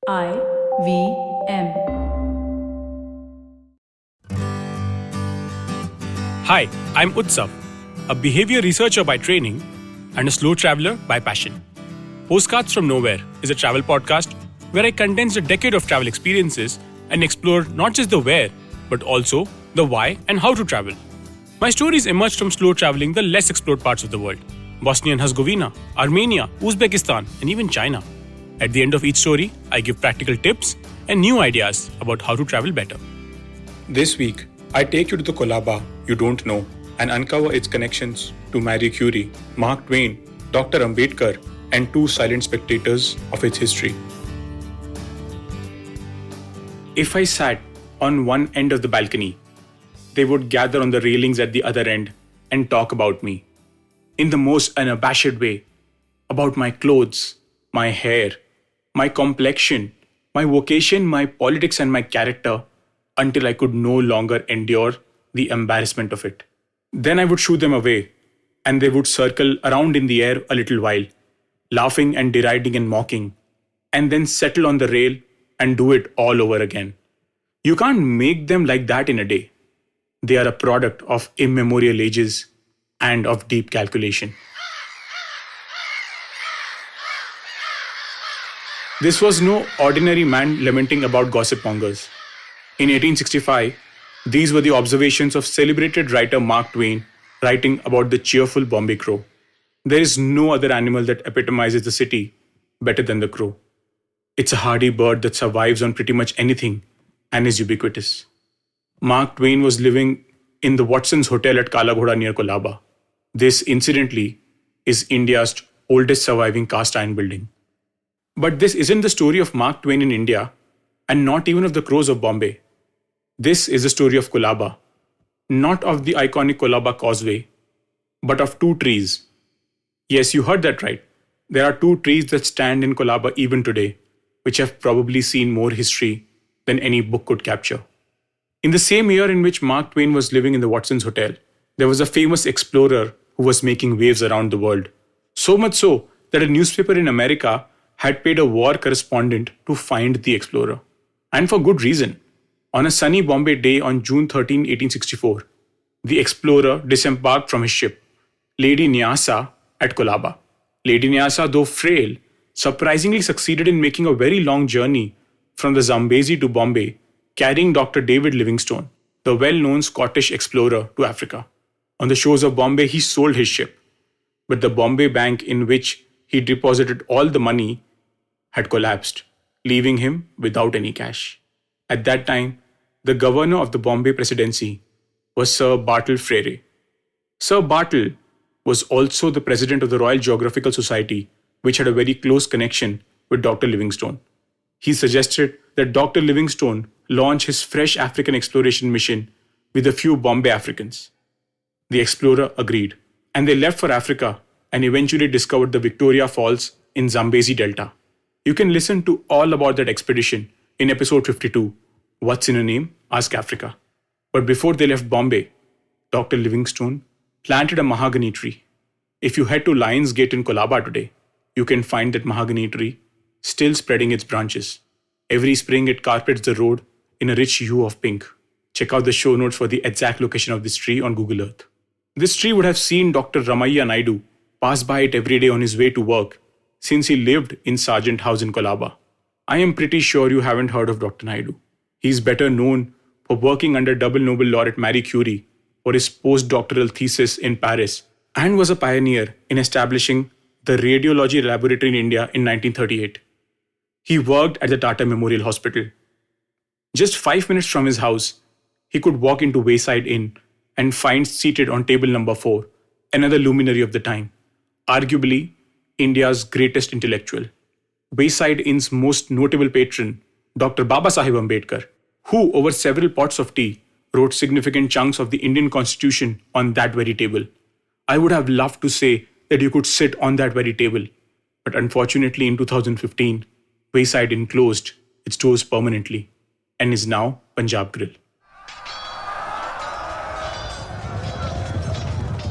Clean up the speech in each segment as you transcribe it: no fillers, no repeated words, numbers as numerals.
IVM. Hi, I'm Utsav, a behavior researcher by training and a slow traveler by passion. Postcards from Nowhere is a travel podcast where I condense a decade of travel experiences and explore not just the where, but also the why and how to travel. My stories emerged from slow traveling the less explored parts of the world: Bosnia and Herzegovina, Armenia, Uzbekistan, and even China. At the end of each story, I give practical tips and new ideas about how to travel better. This week, I take you to the Colaba you don't know and uncover its connections to Marie Curie, Mark Twain, Dr. Ambedkar, and two silent spectators of its history. If I sat on one end of the balcony, they would gather on the railings at the other end and talk about me, in the most unabashed way, about my clothes, my hair, my complexion, my vocation, my politics, and my character, until I could no longer endure the embarrassment of it. Then I would shoo them away, and they would circle around in the air a little while, laughing and deriding and mocking, and then settle on the rail and do it all over again. You can't make them like that in a day. They are a product of immemorial ages and of deep calculation. This was no ordinary man lamenting about gossip mongers. In 1865, these were the observations of celebrated writer Mark Twain writing about the cheerful Bombay crow. There is no other animal that epitomizes the city better than the crow. It's a hardy bird that survives on pretty much anything and is ubiquitous. Mark Twain was living in the Watson's Hotel at Kala Ghoda near Colaba. This, incidentally, is India's oldest surviving cast iron building. But this isn't the story of Mark Twain in India, and not even of the crows of Bombay. This is the story of Colaba, not of the iconic Colaba causeway, but of two trees. Yes, you heard that right. There are two trees that stand in Colaba even today, which have probably seen more history than any book could capture. In the same year in which Mark Twain was living in the Watson's Hotel, there was a famous explorer who was making waves around the world. So much so that a newspaper in America had paid a war correspondent to find the explorer. And for good reason. On a sunny Bombay day on June 13, 1864, the explorer disembarked from his ship, Lady Nyassa, at Colaba. Lady Nyassa, though frail, surprisingly succeeded in making a very long journey from the Zambezi to Bombay, carrying Dr. David Livingstone, the well-known Scottish explorer, to Africa. On the shores of Bombay, he sold his ship, but the Bombay bank in which he deposited all the money had collapsed, leaving him without any cash. At that time, the governor of the Bombay presidency was Sir Bartle Frere. Sir Bartle was also the president of the Royal Geographical Society, which had a very close connection with Dr. Livingstone. He suggested that Dr. Livingstone launch his fresh African exploration mission with a few Bombay Africans. The explorer agreed, and they left for Africa and eventually discovered the Victoria Falls in Zambezi Delta. You can listen to all about that expedition in episode 52, What's in a Name? Ask Africa. But before they left Bombay, Dr. Livingstone planted a mahogany tree. If you head to Lions Gate in Colaba today, you can find that mahogany tree still spreading its branches. Every spring it carpets the road in a rich hue of pink. Check out the show notes for the exact location of this tree on Google Earth. This tree would have seen Dr. Ramaiah Naidu pass by it every day on his way to work since he lived in Sargent House in Colaba. I am pretty sure you haven't heard of Dr. Naidu. He is better known for working under double Nobel laureate Marie Curie for his postdoctoral thesis in Paris, and was a pioneer in establishing the radiology laboratory in India in 1938. He worked at the Tata Memorial Hospital. Just 5 minutes from his house, he could walk into Wayside Inn and find seated on table number 4 another luminary of the time, arguably India's greatest intellectual. Wayside Inn's most notable patron, Dr. Babasaheb Ambedkar, who over several pots of tea wrote significant chunks of the Indian Constitution on that very table. I would have loved to say that you could sit on that very table, but unfortunately in 2015, Wayside Inn closed its doors permanently and is now Punjab Grill.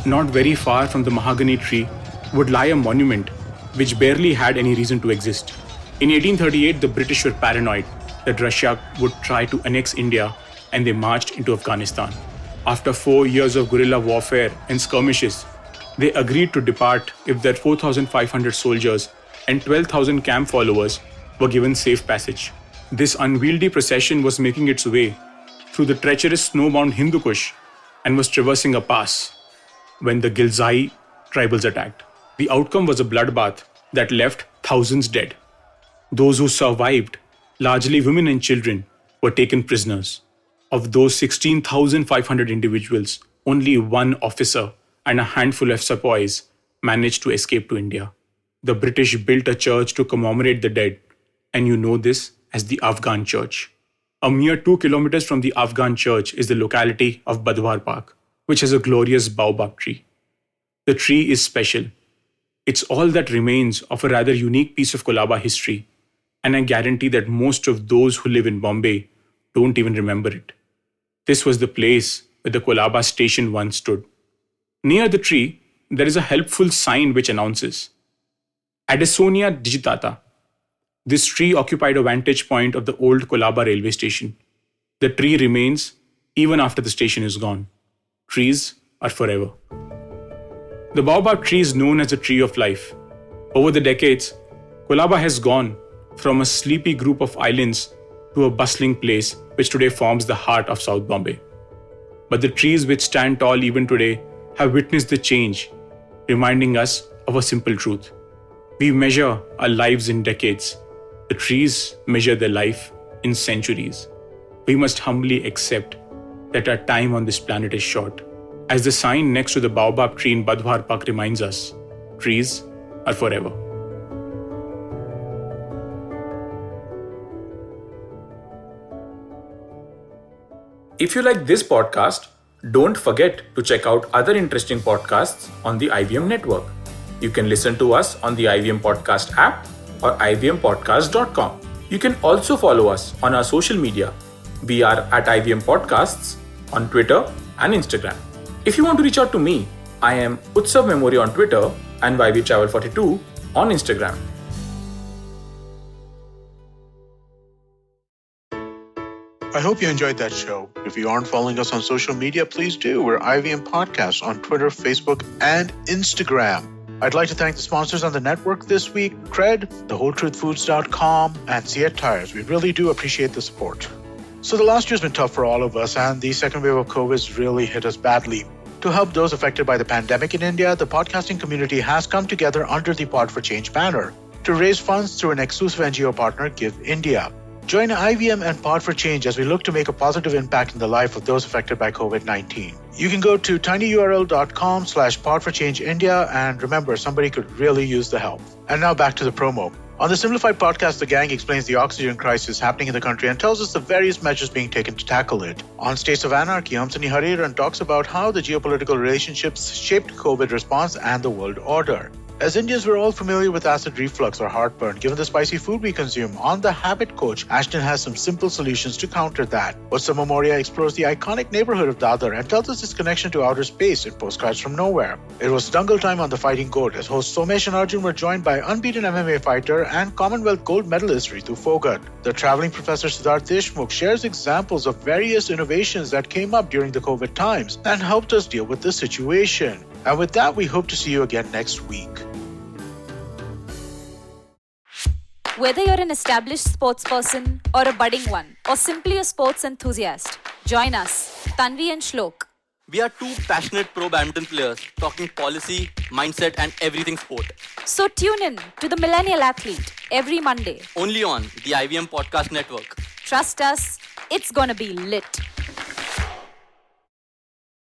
Not very far from the mahogany tree would lie a monument which barely had any reason to exist. In 1838, the British were paranoid that Russia would try to annex India, and they marched into Afghanistan. After 4 years of guerrilla warfare and skirmishes, they agreed to depart if their 4,500 soldiers and 12,000 camp followers were given safe passage. This unwieldy procession was making its way through the treacherous snowbound Hindu Kush and was traversing a pass when the Gilzai tribals attacked. The outcome was a bloodbath that left thousands dead. Those who survived, largely women and children, were taken prisoners. Of those 16,500 individuals, only one officer and a handful of sepoys managed to escape to India. The British built a church to commemorate the dead, and you know this as the Afghan Church. A mere 2 kilometers from the Afghan church is the locality of Badwar Park, which has a glorious Baobab tree. The tree is special. It's all that remains of a rather unique piece of Colaba history, and I guarantee that most of those who live in Bombay don't even remember it. This was the place where the Colaba station once stood. Near the tree, there is a helpful sign which announces Adesonia digitata. This tree occupied a vantage point of the old Colaba railway station. The tree remains even after the station is gone. Trees are forever. The Baobab tree is known as the tree of life. Over the decades, Colaba has gone from a sleepy group of islands to a bustling place which today forms the heart of South Bombay. But the trees which stand tall even today have witnessed the change, reminding us of a simple truth. We measure our lives in decades. The trees measure their life in centuries. We must humbly accept that our time on this planet is short. As the sign next to the Baobab tree in Badwar Park reminds us, trees are forever. If you like this podcast, don't forget to check out other interesting podcasts on the IVM network. You can listen to us on the IVM Podcast app or ivmpodcast.com. You can also follow us on our social media. We are at IVM Podcasts on Twitter and Instagram. If you want to reach out to me, I am Utsav Mamoria on Twitter and YVTravel42 on Instagram. I hope you enjoyed that show. If you aren't following us on social media, please do. We're IVM Podcasts on Twitter, Facebook, and Instagram. I'd like to thank the sponsors on the network this week, Cred, thewholetruthfoods.com, and Siet Tires. We really do appreciate the support. So the last year's been tough for all of us, and the second wave of COVID really hit us badly. To help those affected by the pandemic in India, the podcasting community has come together under the Pod for Change banner to raise funds through an exclusive NGO partner, Give India. Join IVM and Pod for Change as we look to make a positive impact in the life of those affected by COVID-19. You can go to tinyurl.com/podforchangeindia, and remember, somebody could really use the help. And now back to the promo. On the Simplified podcast, the gang explains the oxygen crisis happening in the country and tells us the various measures being taken to tackle it. On States of Anarchy, Hamsani Hariran talks about how the geopolitical relationships shaped COVID response and the world order. As Indians, we're all familiar with acid reflux or heartburn, given the spicy food we consume. On The Habit Coach, Ashton has some simple solutions to counter that. Utsav Mamoria explores the iconic neighborhood of Dadar and tells us its connection to outer space in Postcards from Nowhere. It was Dangle time on The Fighting Goat, as hosts Somesh and Arjun were joined by unbeaten MMA fighter and Commonwealth gold medalist Ritu Fogart. The traveling professor Siddharth Deshmukh shares examples of various innovations that came up during the COVID times and helped us deal with the situation. And with that, we hope to see you again next week. Whether you're an established sports person or a budding one, or simply a sports enthusiast, join us, Tanvi and Shlok. We are two passionate pro badminton players talking policy, mindset, and everything sport. So tune in to The Millennial Athlete every Monday. Only on the IVM Podcast Network. Trust us, it's gonna be lit.